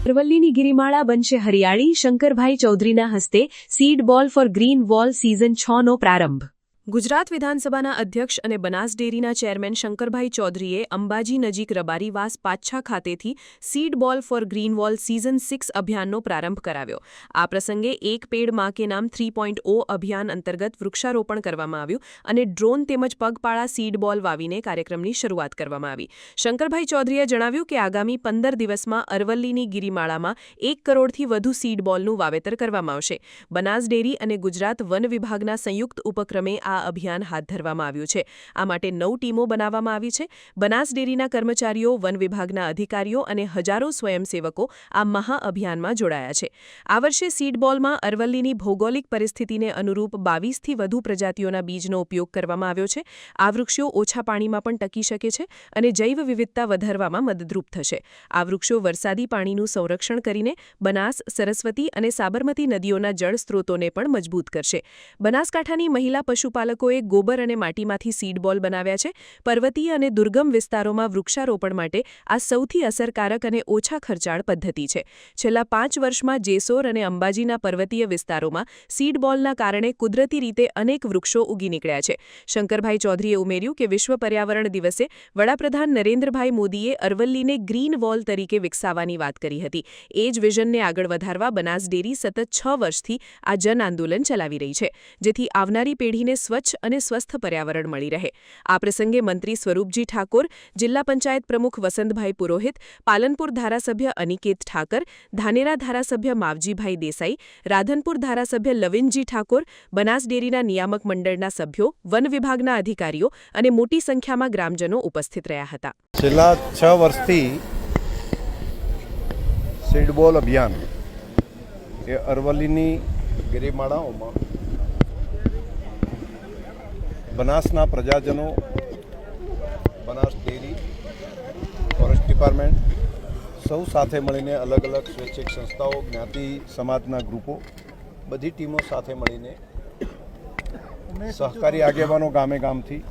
અરવલ્લીની ગિરિમાળા બનશે હરિયાળી, શંકરભાઈ ચૌધરીના હસ્તે સીડ બોલ ફોર ગ્રીન વોલ સિઝન 6નો પ્રારંભ. ગુજરાત વિધાનસભાના અધ્યક્ષ અને બનાસ ડેરીના ચેરમેન શંકરભાઈ ચૌધરીએ અંબાજી નજીક રબારીવાસ પાછા ખાતેથી સીડ બોલ ફોર ગ્રીન વોલ સિઝન 6 અભિયાનનો પ્રારંભ કરાવ્યો. આ પ્રસંગે એક પેડ માં કે નામ 3.0 અભિયાન અંતર્ગત વૃક્ષારોપણ કરવામાં આવ્યું અને ડ્રોન તેમજ પગપાળા સીડ બોલ વાવીને કાર્યક્રમની શરૂઆત કરવામાં આવી. શંકરભાઈ ચૌધરીએ જણાવ્યું કે આગામી 15 દિવસમાં અરવલ્લીની ગિરિમાળામાં 1 કરોડથી વધુ સીડ બોલનું વાવેતર કરવામાં આવશે. બનાસ ડેરી અને ગુજરાત વન વિભાગના સંયુક્ત ઉપક્રમે આ અભિયાન હાથ ધરવામાં આવ્યું છે. આ માટે 9 ટીમો બનાવવામાં આવી છે. બનાસ ડેરીના કર્મચારીઓ, વન વિભાગના અધિકારીઓ અને હજારો સ્વયંસેવકો આ મહાઅભિયાનમાં જોડાયા છે. આ વર્ષે સીડ બોલમાં અરવલ્લીની ભૌગોલિક પરિસ્થિતિને અનુરૂપ 22થી વધુ પ્રજાતિઓના બીજનો ઉપયોગ કરવામાં આવ્યો છે. આ વૃક્ષો ઓછા પાણીમાં પણ ટકી શકે છે અને જૈવ વિવિધતા વધારવામાં મદદરૂપ થશે. આ વૃક્ષો વરસાદી પાણીનું સંરક્ષણ કરીને બનાસ, સરસ્વતી અને સાબરમતી નદીઓના જળ સ્ત્રોતોને પણ મજબૂત કરશે. બનાસકાંઠાની મહિલા પશુપાલકોએ ગોબર અને માટીમાંથી સીડ બોલ બનાવ્યા છે. પર્વતીય અને દુર્ગમ વિસ્તારોમાં વૃક્ષારોપણ માટે આ સૌથી અસરકારક અને ઓછા ખર્ચાળ પદ્ધતિ છે. છેલ્લા 5 વર્ષમાં જેસોર અને અંબાજીના પર્વતીય વિસ્તારોમાં સીડ બોલના કારણે કુદરતી રીતે અનેક વૃક્ષો ઉગી નીકળ્યા છે. શંકરભાઈ ચૌધરીએ ઉમેર્યું કે વિશ્વ પર્યાવરણ દિવસે વડાપ્રધાન નરેન્દ્રભાઈ મોદીએ અરવલ્લીને ગ્રીન વોલ તરીકે વિકસાવવાની વાત કરી હતી. એ જ વિઝનને આગળ વધારવા બનાસ ડેરી સતત 6 વર્ષથી આ જન આંદોલન ચલાવી રહી છે, જેથી આવનારી પેઢીને સ્વચ્છ અને સ્વસ્થ પર્યાવરણ મળી રહે. આ પ્રસંગે મંત્રી સ્વરૂપજી ઠાકોર, જિલ્લા પંચાયત પ્રમુખ વસંતભાઈ પુરોહિત, પાલનપુર ધારાસભ્ય અનિકેત ઠાકર, ધાનેરા ધારાસભ્ય માવજીભાઈ દેસાઈ, રાધનપુર ધારાસભ્ય લવિનજી ઠાકોર, બનાસ ડેરીના નિયામક મંડળના સભ્યો, વન વિભાગના અધિકારીઓ અને મોટી સંખ્યામાં ગ્રામજનો ઉપસ્થિત રહ્યા હતા. છેલ્લા 6 વર્ષથી સીડ બોલ અભિયાન એ અરવલ્લીની ગિરિમાળાઓમાં બનાસના પ્રજાજનો, બનાસ ડેરી, ફોરેસ્ટ ડિપાર્ટમેન્ટ સૌ સાથે મળીને અલગ અલગ સ્વૈચ્છિક સંસ્થાઓ, જ્ઞાતિ સમાજના ગ્રુપો, બધી ટીમો સાથે મળીને સહકારી આગેવાનો ગામે ગામથી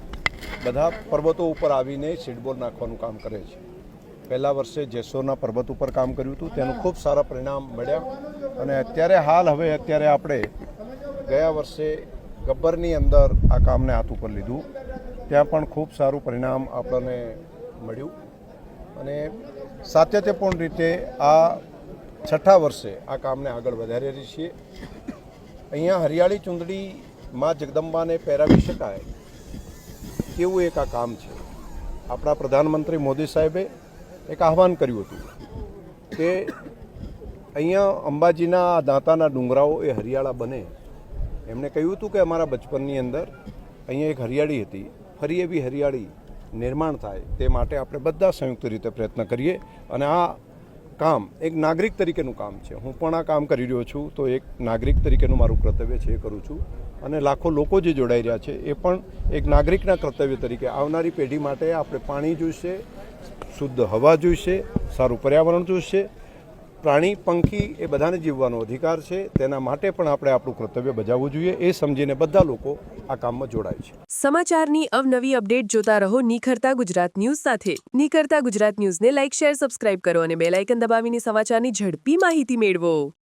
બધા પર્વતો ઉપર આવીને સીડબોલ નાખવાનું કામ કરે છે. પહેલા વર્ષે જેસોરના પર્વત ઉપર કામ કર્યું હતું, તેનું ખૂબ સારા પરિણામ મળ્યા અને અત્યારે આપણે ગયા વર્ષે ગબ્બરની અંદર આ કામને હાથ ઉપર લીધું, ત્યાં પણ ખૂબ સારું પરિણામ આપણને મળ્યું અને સાતત્યપૂર્ણ રીતે આ 6ઠા વર્ષે આ કામને આગળ વધારી રહી છીએ. અહીંયા હરિયાળી ચૂંદડી માં જગદંબાને પહેરાવી શકાય કેવું એક આ કામ છે. આપણા પ્રધાનમંત્રી મોદી સાહેબે એક આહવાન કર્યું હતું કે અહીંયા અંબાજીના દાંતાના ડુંગરાઓ એ હરિયાળા બને. એમણે કહ્યું હતું કે અમારા બચપનની અંદર અહીંયા એક હરિયાળી હતી, ફરી એવી હરિયાળી નિર્માણ થાય તે માટે આપણે બધા સંયુક્ત રીતે પ્રયત્ન કરીએ અને આ કામ એક નાગરિક તરીકેનું કામ છે. હું પણ આ કામ કરી રહ્યો છું તો એક નાગરિક તરીકેનું મારું કર્તવ્ય છે એ કરું છું અને લાખો લોકો જે જોડાઈ રહ્યા છે એ પણ એક નાગરિકના કર્તવ્ય તરીકે આવનારી પેઢી માટે આપણે પાણી જોઈશે, શુદ્ધ હવા જોઈશે, સારું પર્યાવરણ જોઈશે, પ્રાણી પંખી એ બધાને જીવવાનો અધિકાર છે, તેના માટે પણ આપણે આપણું કર્તવ્ય બજાવવું જોઈએ. એ સમજીને બધા લોકો આ કામમાં જોડાય છે. સમાચારની અવનવી અપડેટ જોતા રહો નિખરતા ગુજરાત ન્યૂઝ સાથે. નિખરતા ગુજરાત ન્યૂઝને લાઇક, શેર, સબસ્ક્રાઇબ કરો અને બેલ આઇકન દબાવીને સમાચારની ઝડપી માહિતી મેળવો.